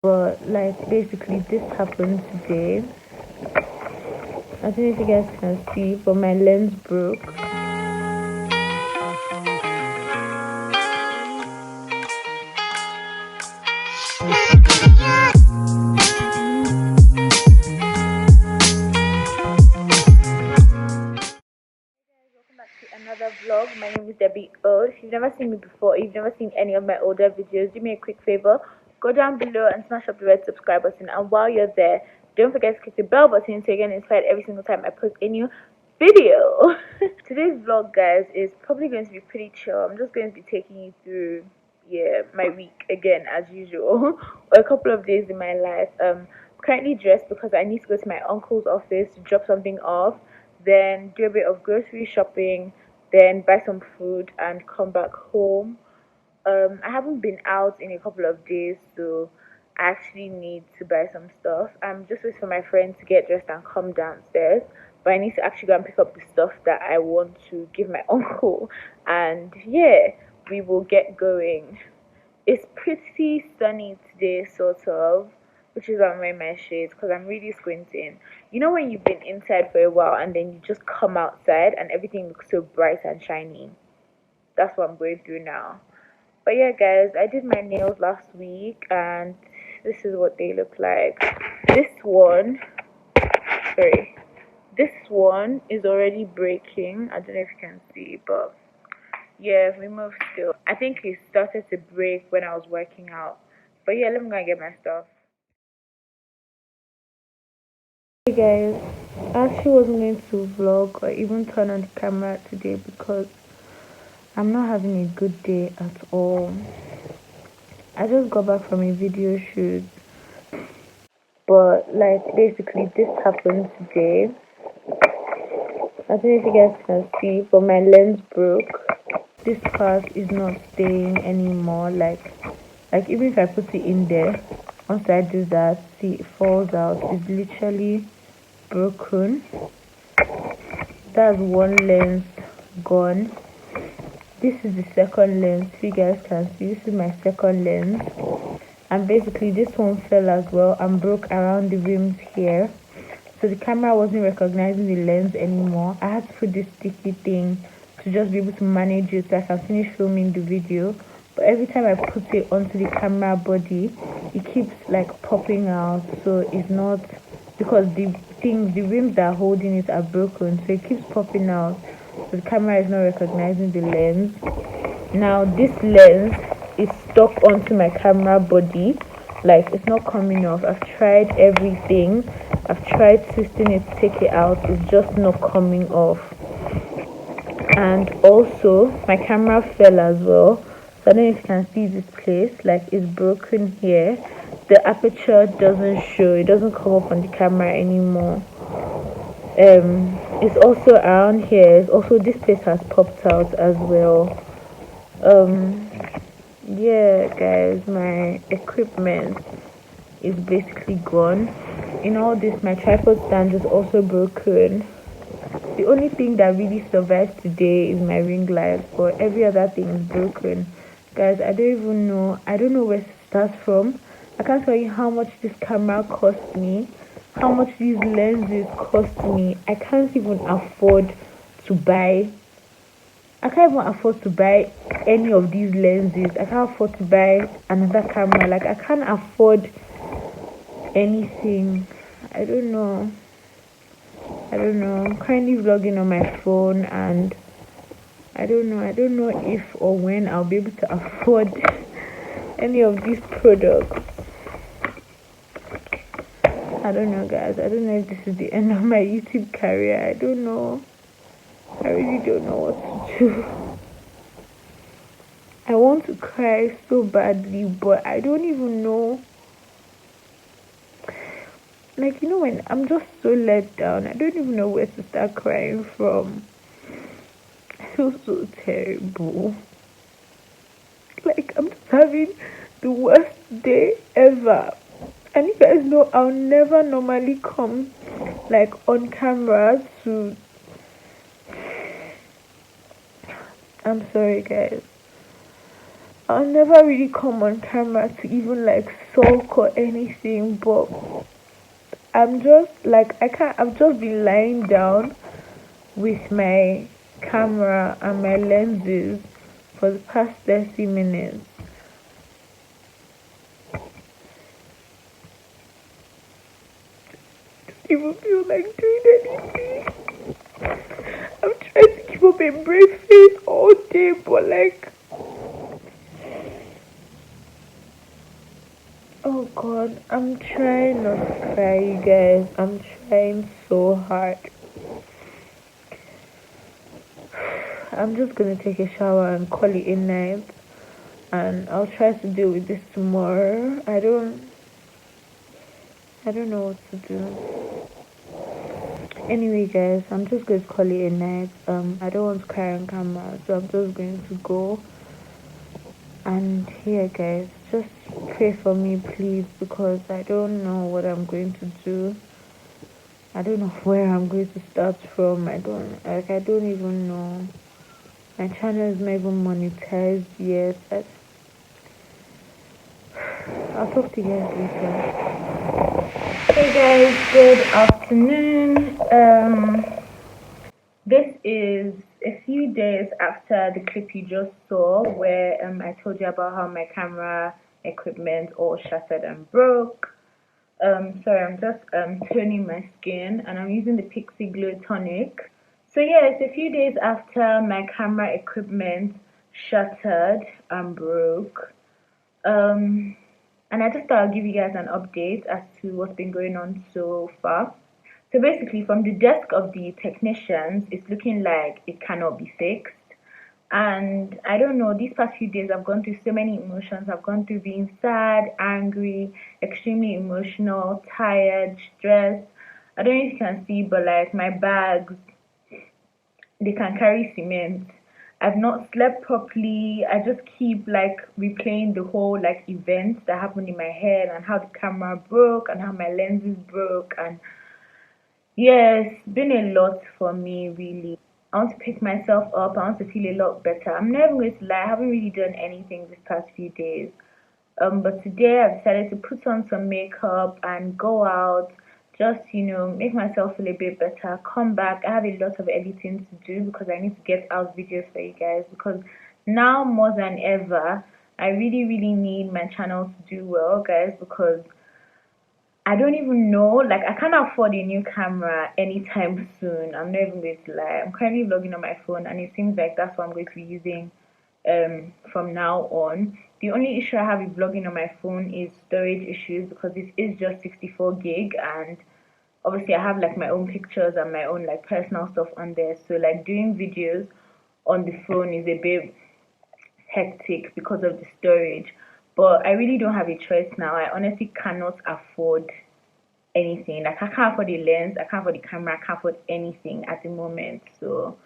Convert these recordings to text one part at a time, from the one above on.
But like basically this happened today. I don't know if you guys can see, but my lens broke. Another vlog. My name is debbyoje. If you've never seen me before, if you've never seen any of my older videos, do me a quick favor, go down below and smash up the red subscribe button, and while you're there, don't forget to click the bell button so you get notified every single time I post a new video. Today's vlog, guys, is probably going to be pretty chill. I'm just going to be taking you through my week again as usual, or a couple of days in my life. Currently dressed because I need to go to my uncle's office to drop something off, then do a bit of grocery shopping, then buy some food and come back home. I haven't been out in a couple of days, so I actually need to buy some stuff. I'm just waiting for my friend to get dressed and come downstairs, but I need to actually go and pick up the stuff that I want to give my uncle, and we will get going. It's pretty sunny today, sort of, which is why I'm wearing my shades because I'm really squinting. You know when you've been inside for a while and then you just come outside and everything looks so bright and shiny? That's what I'm going through now. But yeah, guys, I did my nails last week and this is what they look like. This one, sorry, this one is already breaking. I don't know if you can see, but yeah, we moved still. I think it started to break when I was working out. But yeah, let me go and get my stuff. Hey guys, I actually wasn't going to vlog or even turn on the camera today because I'm not having a good day at all. I just got back from a video shoot, but like basically this happened today. I don't know if you guys can see, but my lens broke. This part is not staying anymore. Like even if I put it in there, once I do that, see it falls out. It's literally broken. That's one lens gone. This is the second lens. If you guys can see, this is my second lens, and basically this one fell as well and broke around the rims here, so the camera wasn't recognizing the lens anymore. I had to put this sticky thing to just be able to manage it so I can finish filming the video, but every time I put it onto the camera body it keeps like popping out, so it's not, because the rims that are holding it are broken, so it keeps popping out, so the camera is not recognizing the lens. Now this lens is stuck onto my camera body, like it's not coming off. I've tried everything. I've tried twisting it to take it out. It's just not coming off. And also my camera fell as well. So I don't know if you can see this place, like it's broken here. The aperture doesn't show, it doesn't come up on the camera anymore. It's also around here. It's also, this place has popped out as well. Yeah guys, my equipment is basically gone. In all this, my tripod stand is also broken. The only thing that really survived today is my ring light, but every other thing is broken. Guys, I don't know where to start from. I can't tell you how much this camera cost me, how much these lenses cost me. I can't even afford to buy any of these lenses. I can't afford to buy another camera. Like I can't afford anything. I don't know. I'm currently vlogging on my phone and I don't know if or when I'll be able to afford any of these products. I don't know guys. I don't know if this is the end of my YouTube career. I don't know. I really don't know what to do. I want to cry so badly, but I don't even know. Like, you know, when I'm just so let down, I don't even know where to start crying from. I feel so terrible. Like, I'm just having the worst day ever. And you guys know I'll never normally come, like, on camera to... I'm sorry, guys. I'll never really come on camera to even like sulk or anything, but I'm just like I've just been lying down with my camera and my lenses for the past 30 minutes. Even feel like doing anything. I'm trying to keep up a brave face all day, but like, oh god, I'm trying not to cry, you guys. I'm trying so hard. I'm just gonna take a shower and call it a night, and I'll try to deal with this tomorrow. I don't know what to do. Anyway, guys, I'm just going to call it a night. I don't want to cry on camera, so I'm just going to go. And here, guys, just pray for me, please, because I don't know what I'm going to do. I don't know where I'm going to start from. I don't even know. My channel is not even monetized yet. I'll talk to you guys later. Hey guys, good afternoon. This is a few days after the clip you just saw where I told you about how my camera equipment all shattered and broke. Sorry, I'm just toning my skin and I'm using the Pixie Glow Tonic. So yeah, it's a few days after my camera equipment shattered and broke. And I just thought I'll give you guys an update as to what's been going on so far. So basically, from the desk of the technicians, it's looking like it cannot be fixed. And I don't know, these past few days I've gone through so many emotions. I've gone through being sad, angry, extremely emotional, tired, stressed. I don't know if you can see, but like my bags, they can carry cement. I've not slept properly. I just keep like replaying the whole like events that happened in my head and how the camera broke and how my lenses broke, and yeah, it's been a lot for me really. I want to pick myself up. I want to feel a lot better. I'm never going to lie, I haven't really done anything this past few days. But today I decided to put on some makeup and go out, just make myself feel a bit better. Come back. I have a lot of editing to do because I need to get out videos for you guys. Because now more than ever, I really, really need my channel to do well, guys. Because I don't even know, like I can't afford a new camera anytime soon. I'm not even going to lie. I'm currently vlogging on my phone, and it seems like that's what I'm going to be using from now on. The only issue I have with vlogging on my phone is storage issues because it is just 64 gig, and obviously I have like my own pictures and my own like personal stuff on there. So like doing videos on the phone is a bit hectic because of the storage. But I really don't have a choice now. I honestly cannot afford anything. Like I can't afford the lens, I can't afford the camera, I can't afford anything at the moment. So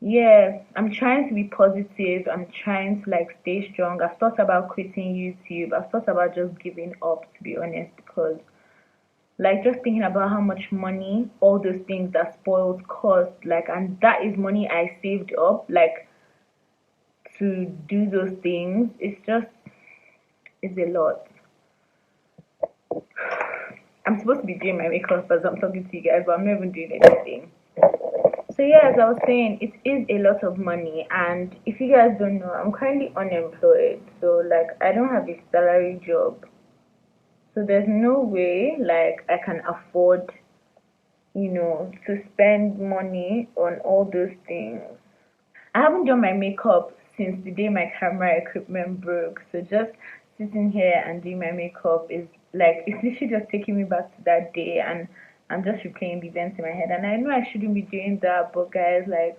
yeah, I'm trying to be positive. I'm trying to like stay strong. I've thought about quitting YouTube. I've thought about just giving up, to be honest, because like just thinking about how much money all those things that spoiled cost, like, and that is money I saved up, like to do those things. It's a lot. I'm supposed to be doing my makeup as I'm talking to you guys, but I'm not even doing anything. So yeah, as I was saying, it is a lot of money, and if you guys don't know, I'm currently unemployed. So like I don't have a salary job. So there's no way like I can afford, to spend money on all those things. I haven't done my makeup since the day my camera equipment broke. So just sitting here and doing my makeup is like it's literally just taking me back to that day, and I'm just replaying the events in my head. And I know I shouldn't be doing that, but guys, like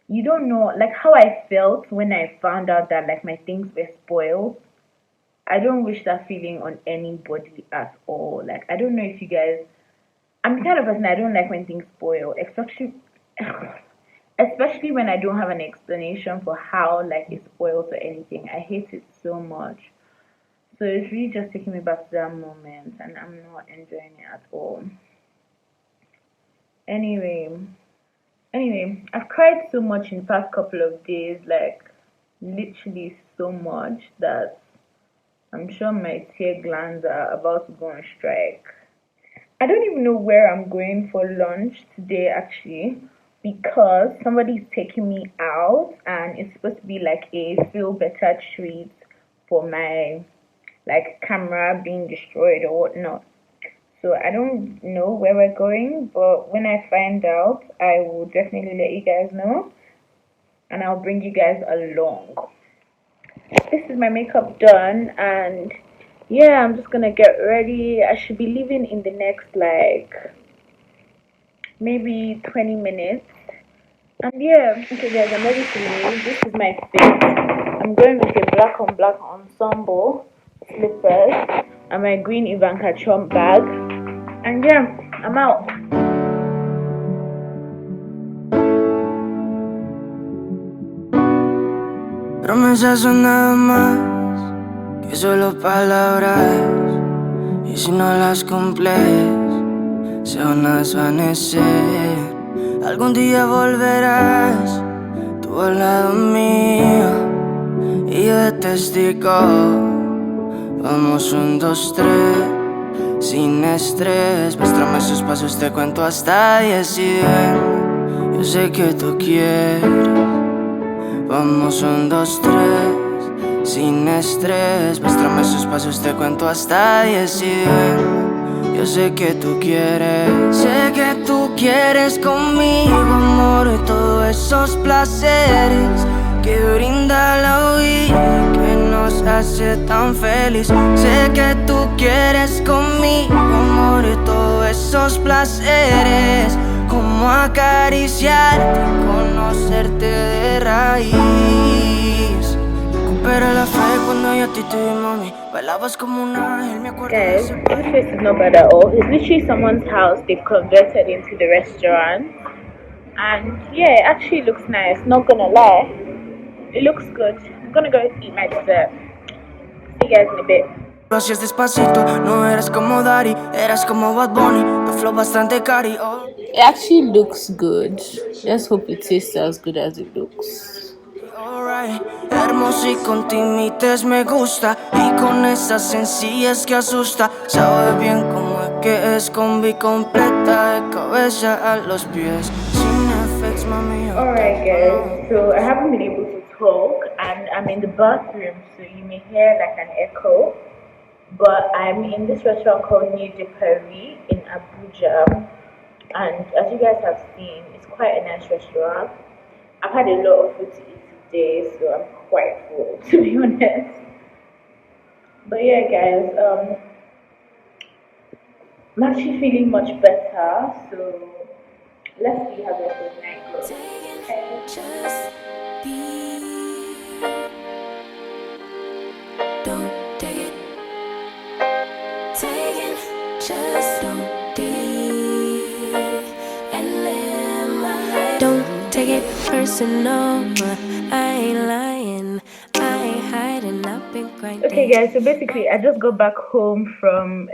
you don't know like how I felt when I found out that like my things were spoiled. I don't wish that feeling on anybody at all. Like I don't know if you guys, I'm the kind of person I don't like when things spoil, especially when I don't have an explanation for how like it spoils or anything. I hate it so much. So it's really just taking me back to that moment, and I'm not enjoying it at all. Anyway, I've cried so much in the past couple of days, like literally so much that I'm sure my tear glands are about to go on strike. I don't even know where I'm going for lunch today actually, because somebody's taking me out and it's supposed to be like a feel better treat for my like camera being destroyed or whatnot. So I don't know where we're going, but when I find out, I will definitely let you guys know and I'll bring you guys along. This is my makeup done, and yeah, I'm just gonna get ready. I should be leaving in the next like maybe 20 minutes. And yeah, okay guys, I'm ready to leave. This is my fit. I'm going with a black on black ensemble slippers and my green Ivanka Trump bag. And yeah, I'm out. Promesas son nada más que solo palabras, y si no las cumples se van a desvanecer. Algún día volverás tú al lado mío y yo de testigo. Vamos 1, 2, 3 sin estrés. Muéstrame esos pasos, te cuento hasta 10 y ven, yo sé que tú quieres. Vamos 1, 2, 3 sin estrés. Muéstrame esos pasos, te cuento hasta 10 y ven, yo sé que tú quieres. Sé que tú quieres conmigo, amor, y todos esos placeres que brinda la vida, que nos hace tan feliz. Sé que tú quieres conmigo, amor, y todos esos placeres, como acariciarte, conocerte de raíz. Recupera la fe cuando yo a ti te vi, mami. Bailabas como un ángel, me acuerdo de Guys, ese this place is not bad at all. It's literally someone's house they've converted into the restaurant. And yeah, it actually looks nice, not gonna lie. It looks good. I'm gonna go eat my dessert. See you guys in a bit. Lo hacías despacito, no eras como Daddy, eras como Bad Bunny, tu flow bastante cari. Oh. It actually looks good. Let's hope it tastes as good as it looks. Alright, hermoso y con timites me gusta, y con esas sencillas que asusta. Sabe bien cómo es que es combi completa, de cabeza a los pies, sin effects, mami. Alright guys, so I haven't been able to talk and I'm in the bathroom, so you may hear like an echo. But I'm in this restaurant called New de Paris in Abuja, and as you guys have seen, it's quite a nice restaurant. I've had a lot of food to eat today, so I'm quite full to be honest. But yeah guys, I'm actually feeling much better, so let's see how the rest of the night goes. Just be. Don't take it. Taking, just don't be. And live my life. Don't take it personal. I ain't lying. I ain't hiding. I've been grinding. Okay guys, so basically I just got back home from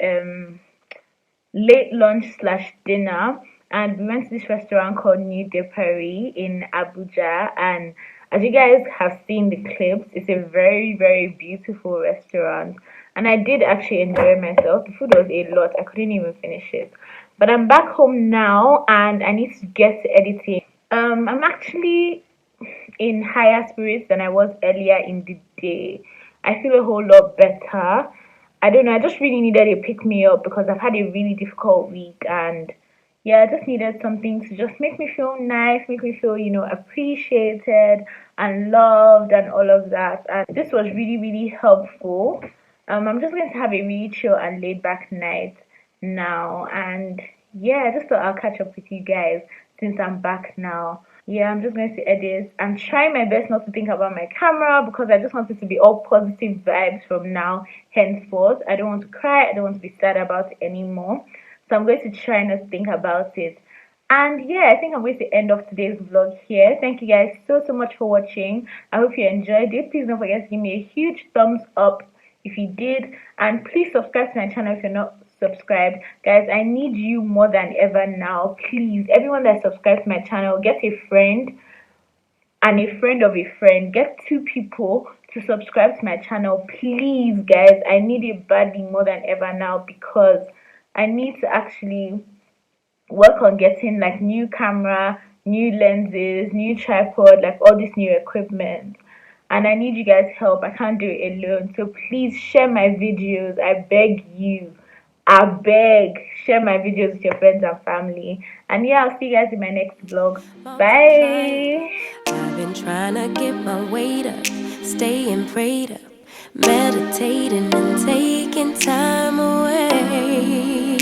late lunch slash dinner, and we went to this restaurant called New de Paris in Abuja. And as you guys have seen the clips, it's a very beautiful restaurant, and I did actually enjoy myself. The food was a lot, I couldn't even finish it. But I'm back home now and I need to get to editing. I'm actually in higher spirits than I was earlier in the day. I feel a whole lot better. I don't know, I just really needed a pick me up because I've had a really difficult week, and yeah, I just needed something to just make me feel nice, make me feel, appreciated and loved and all of that. And this was really helpful. I'm just going to have a really chill and laid back night now, and yeah, I just thought I'll catch up with you guys since I'm back now. Yeah, I'm just going to edit. I'm trying my best not to think about my camera because I just want it to be all positive vibes from now henceforth. I don't want to cry, I don't want to be sad about it anymore. So I'm going to try not to think about it. And yeah, I think I'm going to end off today's vlog here. Thank you guys so much for watching. I hope you enjoyed it. Please don't forget to give me a huge thumbs up if you did, and please subscribe to my channel if you're not subscribed. Guys, I need you more than ever now. Please, everyone that subscribes to my channel, get a friend and a friend of a friend. Get 2 people to subscribe to my channel. Please, guys, I need it badly more than ever now, because I need to actually work on getting like new camera, new lenses, new tripod, like all this new equipment. And I need you guys' help. I can't do it alone. So please share my videos. I beg you. I beg. Share my videos with your friends and family. And yeah, I'll see you guys in my next vlog. Bye. I've been trying to get my weight up, staying prayed up, meditating and taking time away.